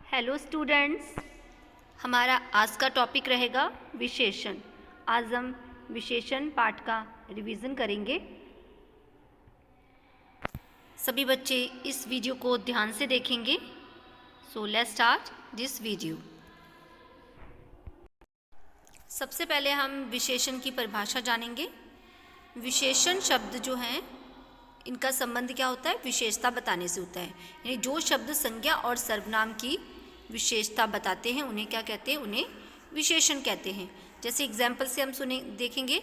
Hello students, हमारा आज का टॉपिक रहेगा विशेषण। आज हम विशेषण पाठ का रिवीजन करेंगे। सभी बच्चे इस वीडियो को ध्यान से देखेंगे। So let's start this video. सबसे पहले हम विशेषण की परिभाषा जानेंगे। विशेषण शब्द जो हैं इनका संबंध क्या होता है? विशेषता बताने से होता है। यानी जो शब्द संज्ञा और सर्वनाम की विशेषता बताते हैं उन्हें क्या कहते हैं? उन्हें विशेषण कहते हैं। जैसे एग्जाम्पल से हम देखेंगे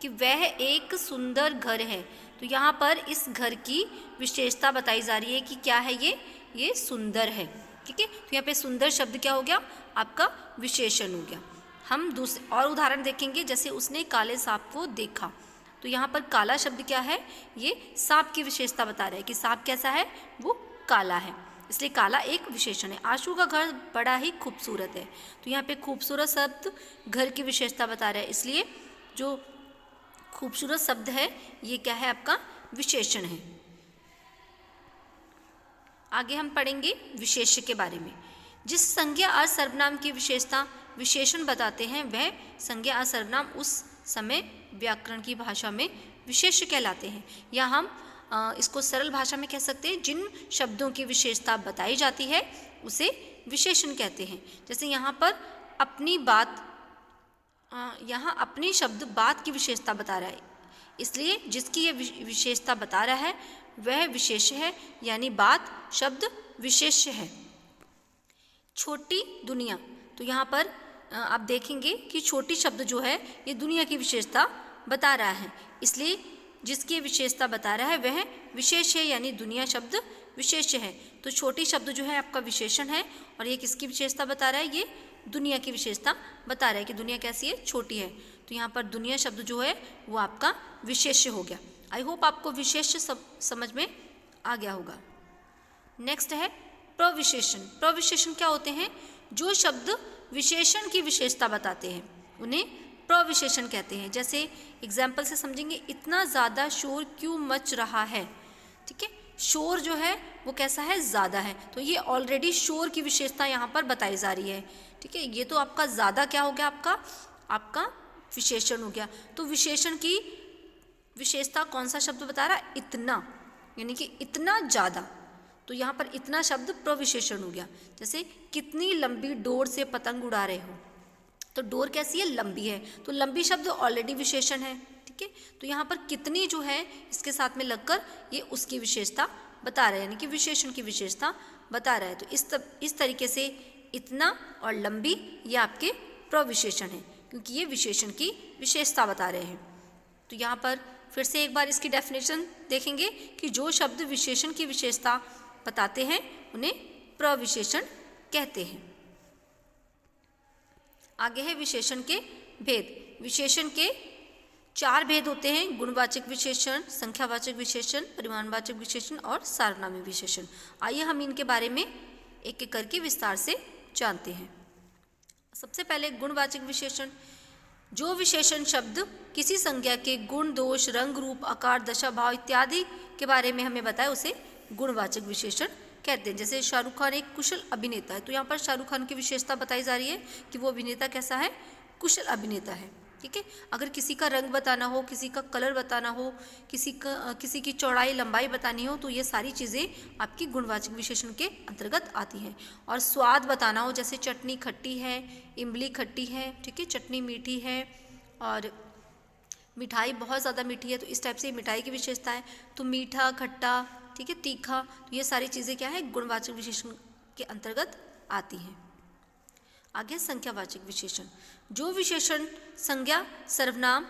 कि वह एक सुंदर घर है, तो यहाँ पर इस घर की विशेषता बताई जा रही है कि क्या है ये सुंदर है। ठीक है, तो यहाँ पे सुंदर शब्द क्या हो गया? आपका विशेषण हो गया। हम दूसरे और उदाहरण देखेंगे। जैसे उसने काले सांप को देखा, तो यहाँ पर काला शब्द क्या है? ये सांप की विशेषता बता रहा है कि सांप कैसा है? वो काला है, इसलिए काला एक विशेषण है। आशु का घर बड़ा ही खूबसूरत है, तो यहाँ पे खूबसूरत शब्द घर की विशेषता बता रहा है, इसलिए जो खूबसूरत शब्द है ये क्या है? आपका विशेषण है। आगे हम पढ़ेंगे विशेष्य के बारे में। जिस संज्ञा और सर्वनाम की विशेषता विशेषण बताते हैं वह संज्ञा और सर्वनाम उस समय व्याकरण की भाषा में विशेष्य कहलाते हैं। या हम इसको सरल भाषा में कह सकते हैं, जिन शब्दों की विशेषता बताई जाती है उसे विशेषण कहते हैं। जैसे यहाँ पर अपनी बात, यहाँ अपनी शब्द बात की विशेषता बता रहा है, इसलिए जिसकी ये विशेषता बता रहा है वह विशेष्य है, यानी बात शब्द विशेष्य है। छोटी दुनिया, तो यहाँ पर आप देखेंगे कि छोटी शब्द जो है ये दुनिया की विशेषता बता रहा है, इसलिए जिसकी विशेषता बता रहा है वह विशेष है, यानी दुनिया शब्द विशेष है। तो छोटी शब्द जो है आपका विशेषण है, और ये किसकी विशेषता बता रहा है? ये दुनिया की विशेषता बता रहा है कि दुनिया कैसी है? छोटी है। तो यहाँ पर दुनिया शब्द जो है वो आपका विशेष्य हो गया। आई होप आपको विशेष्य समझ में आ गया होगा। नेक्स्ट है प्रविशेषण। प्रविशेषण क्या होते हैं? जो शब्द विशेषण की विशेषता बताते हैं उन्हें प्रविशेषण कहते हैं। जैसे एग्जाम्पल से समझेंगे, इतना ज़्यादा शोर क्यों मच रहा है। ठीक है, शोर जो है वो कैसा है? ज़्यादा है, तो ये ऑलरेडी शोर की विशेषता यहाँ पर बताई जा रही है। ठीक है, ये तो आपका ज़्यादा क्या हो गया? आपका विशेषण हो गया। तो विशेषण की विशेषता कौन सा शब्द बता रहा है? इतना, यानी कि इतना ज़्यादा। तो यहाँ पर इतना शब्द प्रविशेषण हो गया। जैसे कितनी लंबी डोर से पतंग उड़ा रहे हो, तो डोर कैसी है? लंबी है, तो लंबी शब्द ऑलरेडी विशेषण है। ठीक है, तो यहाँ पर कितनी जो है इसके साथ में लगकर ये उसकी विशेषता बता रहा है, यानी कि विशेषण की विशेषता बता रहा है। तो इस तरीके से इतना और लंबी ये आपके प्रविशेषण है, क्योंकि ये विशेषण की विशेषता बता रहे हैं। तो यहाँ पर फिर से एक बार इसकी डेफिनेशन देखेंगे कि जो शब्द विशेषण की विशेषता बताते हैं उन्हें प्रविशेषण कहते हैं। आगे है विशेषण के भेद। विशेषण के 4 भेद होते हैं: गुणवाचक विशेषण, संख्यावाचक विशेषण, परिमाणवाचक विशेषण और सार्वनामिक विशेषण। आइए हम इनके बारे में एक एक करके विस्तार से जानते हैं। सबसे पहले गुणवाचक विशेषण। जो विशेषण शब्द किसी संज्ञा के गुण, दोष, रंग, रूप, आकार, दशा, भाव इत्यादि के बारे में हमें बताए उसे गुणवाचक विशेषण कहते हैं। जैसे शाहरुख खान एक कुशल अभिनेता है, तो यहाँ पर शाहरुख खान की विशेषता बताई जा रही है कि वो अभिनेता कैसा है? कुशल अभिनेता है। ठीक है, अगर किसी का रंग बताना हो, किसी का कलर बताना हो, किसी की चौड़ाई लंबाई बतानी हो, तो ये सारी चीज़ें आपकी गुणवाचक विशेषण के अंतर्गत आती हैं। और स्वाद बताना हो, जैसे चटनी खट्टी है, इमली खट्टी है, ठीक है, चटनी मीठी है और मिठाई बहुत ज़्यादा मीठी है, तो इस टाइप से मिठाई की विशेषता है। तो मीठा, खट्टा, ठीक है, तीखा, तो ये सारी चीज़ें क्या है? गुणवाचक विशेषण के अंतर्गत आती हैं। आगे संख्यावाचक विशेषण। जो विशेषण संज्ञा, सर्वनाम,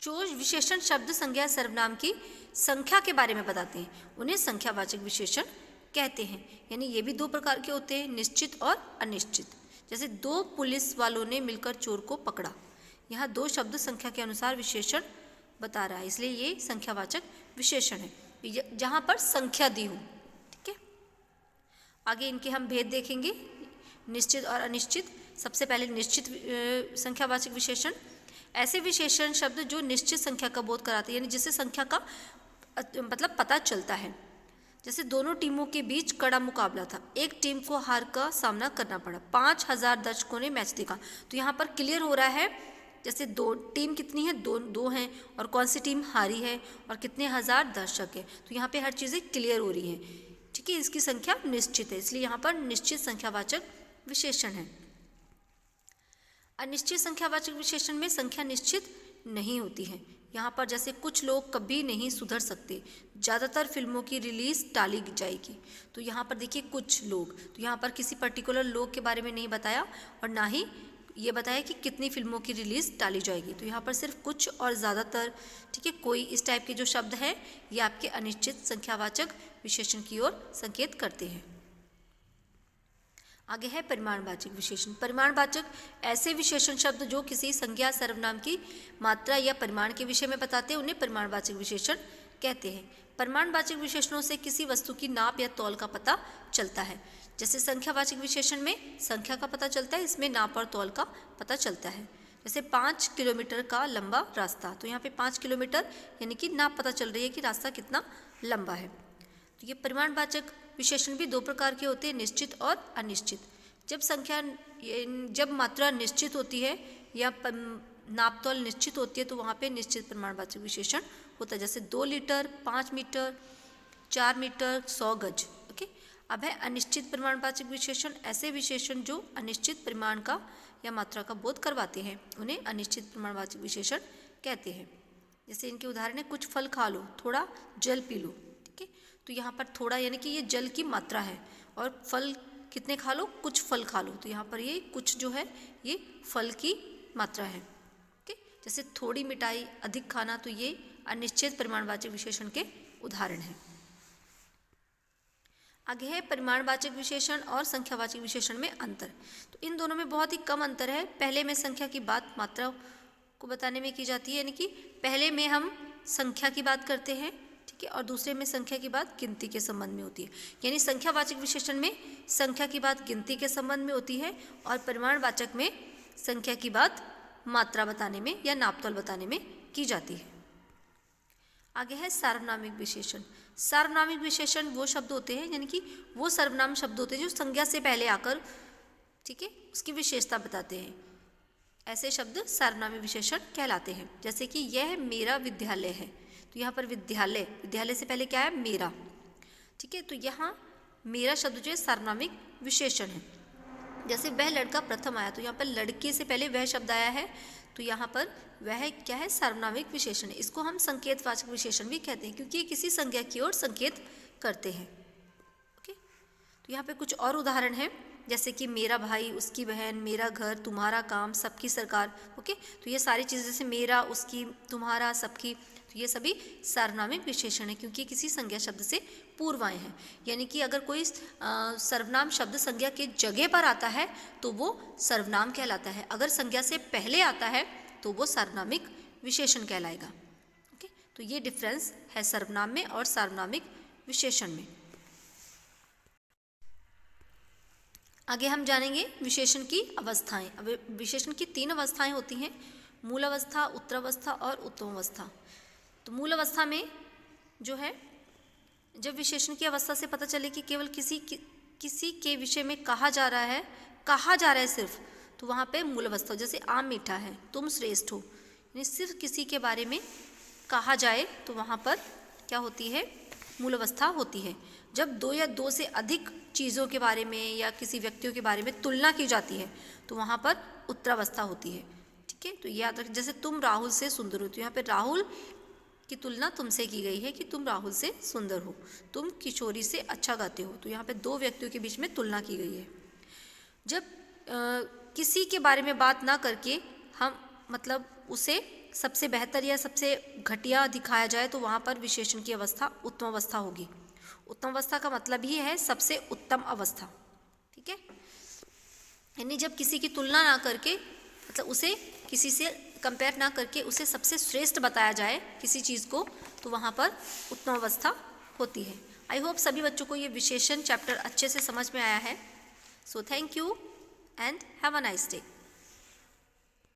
जो विशेषण शब्द, संज्ञा, सर्वनाम की संख्या के बारे में बताते हैं उन्हें संख्यावाचक विशेषण कहते हैं। यानी ये भी 2 प्रकार के होते हैं, निश्चित और अनिश्चित। जैसे 2 पुलिस वालों ने मिलकर चोर को पकड़ा, यहाँ 2 शब्द संख्या के अनुसार विशेषण बता रहा है, इसलिए ये संख्यावाचक विशेषण है जहाँ पर संख्या दी हो। ठीक है, आगे इनके हम भेद देखेंगे, निश्चित और अनिश्चित। सबसे पहले निश्चित संख्यावाचक विशेषण। ऐसे विशेषण शब्द जो निश्चित संख्या का बोध कराते हैं, यानी जिससे संख्या का मतलब पता चलता है। जैसे दोनों टीमों के बीच कड़ा मुकाबला था, एक टीम को हार का सामना करना पड़ा, 5000 दर्शकों ने मैच देखा। तो यहाँ पर क्लियर हो रहा है, जैसे दो टीम कितनी है, दो हैं, और कौन सी टीम हारी है और कितने हजार दर्शक है। तो यहाँ पे हर चीज़ें क्लियर हो रही हैं, ठीक है। इसकी संख्या निश्चित है, इसलिए यहाँ पर निश्चित संख्यावाचक विशेषण है। अनिश्चित संख्यावाचक विशेषण में संख्या निश्चित नहीं होती है। यहाँ पर जैसे कुछ लोग कभी नहीं सुधर सकते, ज़्यादातर फिल्मों की रिलीज टाली जाएगी। तो यहाँ पर देखिए कुछ लोग, तो यहाँ पर किसी पर्टिकुलर लोग के बारे में नहीं बताया और ना ही ये बताया कि कितनी फिल्मों की रिलीज टाली जाएगी। तो यहाँ पर सिर्फ कुछ और ज़्यादातर, ठीक है। कोई इस टाइप के जो शब्द हैं ये आपके अनिश्चित संख्यावाचक विशेषण की ओर संकेत करते हैं। आगे है परिमाणवाचक विशेषण। परिमाणवाचक ऐसे विशेषण शब्द जो किसी संज्ञा सर्वनाम की मात्रा या परिमाण के विषय में बताते हैं, उन्हें परिमाणवाचक विशेषण कहते हैं। परिमाणवाचक विशेषणों से किसी वस्तु की नाप या तौल का पता चलता है। जैसे संख्यावाचक विशेषण में संख्या का पता चलता है, इसमें नाप और तौल का पता चलता है। जैसे 5 किलोमीटर का लंबा रास्ता, तो यहाँ पे 5 किलोमीटर यानी कि नाप पता चल रही है कि रास्ता कितना लंबा है। तो ये परिमाणवाचक विशेषण भी दो प्रकार के होते हैं, निश्चित और अनिश्चित। जब मात्रा निश्चित होती है या नाप तौल निश्चित होती है तो वहाँ पे निश्चित परिमाणवाचक विशेषण होता है। जैसे 2 लीटर, 5 मीटर, 4 मीटर, 100 गज। ओके। अब है अनिश्चित परिमाणवाचक विशेषण। ऐसे विशेषण जो अनिश्चित परिमाण का या मात्रा का बोध करवाते हैं, उन्हें अनिश्चित परिमाणवाचक विशेषण कहते हैं। जैसे इनके उदाहरण है, कुछ फल खा लो, थोड़ा जल पी लो, ठीक है। तो यहाँ पर थोड़ा यानी कि ये जल की मात्रा है, और फल कितने खा लो, कुछ फल खा लो। तो यहाँ पर ये कुछ जो है ये फल की मात्रा है, ठीक है। जैसे थोड़ी मिठाई, अधिक खाना, तो ये अनिश्चित परिमाणवाचक विशेषण के उदाहरण हैं। आगे है परिमाणवाचक विशेषण और संख्यावाचक विशेषण में अंतर। तो इन दोनों में बहुत ही कम अंतर है। पहले में संख्या की बात मात्रा को बताने में की जाती है, यानी कि पहले में हम संख्या की बात करते हैं, ठीक है, और दूसरे में संख्या की बात गिनती के संबंध में होती है। यानी संख्यावाचक विशेषण में संख्या की बात गिनती के संबंध में होती है, और परिमाणवाचक में संख्या की बात मात्रा बताने में या नापतोल बताने में की जाती है। आगे है सार्वनामिक विशेषण। सार्वनामिक विशेषण वो शब्द होते हैं, यानी कि वो सर्वनाम शब्द होते हैं जो संज्ञा से पहले आकर, ठीक है, उसकी विशेषता बताते हैं। ऐसे शब्द सार्वनामिक विशेषण कहलाते हैं। जैसे कि यह मेरा विद्यालय है, तो यहाँ पर विद्यालय, विद्यालय से पहले क्या है, मेरा, ठीक है। तो यहाँ मेरा शब्द जो है सार्वनामिक विशेषण है। जैसे वह लड़का प्रथम आया, तो यहाँ पर लड़के से पहले वह शब्द आया है, तो यहाँ पर वह क्या है, सार्वनामिक विशेषण है। इसको हम संकेतवाचक विशेषण भी कहते हैं, क्योंकि ये किसी संज्ञा की ओर संकेत करते हैं। ओके। तो यहाँ पे कुछ और उदाहरण हैं, जैसे कि मेरा भाई, उसकी बहन, मेरा घर, तुम्हारा काम, सबकी सरकार। ओके। तो ये सारी चीज़ें, जैसे मेरा, उसकी, तुम्हारा, सबकी, तो ये सभी सार्वनामिक विशेषण है, क्योंकि किसी संज्ञा शब्द से पूर्व आए हैं। यानी कि अगर कोई सर्वनाम शब्द संज्ञा के जगह पर आता है तो वो सर्वनाम कहलाता है, अगर संज्ञा से पहले आता है तो वो सार्वनामिक विशेषण कहलाएगा। ओके। तो ये डिफरेंस है सर्वनाम में और सार्वनामिक विशेषण में। आगे हम जानेंगे विशेषण की अवस्थाएं। अब विशेषण की 3 अवस्थाएं होती हैं, मूल अवस्था, उत्तरावस्था और उत्तम अवस्था। तो मूल अवस्था में जो है, जब विशेषण की अवस्था से पता चले कि केवल किसी के विषय में कहा जा रहा है सिर्फ, तो वहाँ पे मूल अवस्था। जैसे आम मीठा है, तुम श्रेष्ठ हो, यानी सिर्फ किसी के बारे में कहा जाए तो वहाँ पर क्या होती है, मूल अवस्था होती है। जब 2 या 2 से अधिक चीज़ों के बारे में या किसी व्यक्तियों के बारे में तुलना की जाती है तो वहाँ पर उत्तरावस्था होती है, ठीक है। तो याद रख, जैसे तुम राहुल से सुंदर हो, तो यहाँ पे राहुल की तुलना तुमसे की गई है कि तुम राहुल से सुंदर हो। तुम किशोरी से अच्छा गाते हो, तो यहाँ पे 2 व्यक्तियों के बीच में तुलना की गई है। जब किसी के बारे में बात ना करके हम मतलब उसे सबसे बेहतर या सबसे घटिया दिखाया जाए तो वहाँ पर विशेषण की अवस्था उत्तम अवस्था होगी। उत्तम अवस्था का मतलब ही है सबसे उत्तम अवस्था, ठीक है। यानी जब किसी की तुलना ना करके, मतलब उसे किसी से कंपेयर ना करके उसे सबसे श्रेष्ठ बताया जाए किसी चीज़ को, तो वहाँ पर उत्तम अवस्था होती है। आई होप सभी बच्चों को ये विशेषण चैप्टर अच्छे से समझ में आया है। So thank you and have a nice day.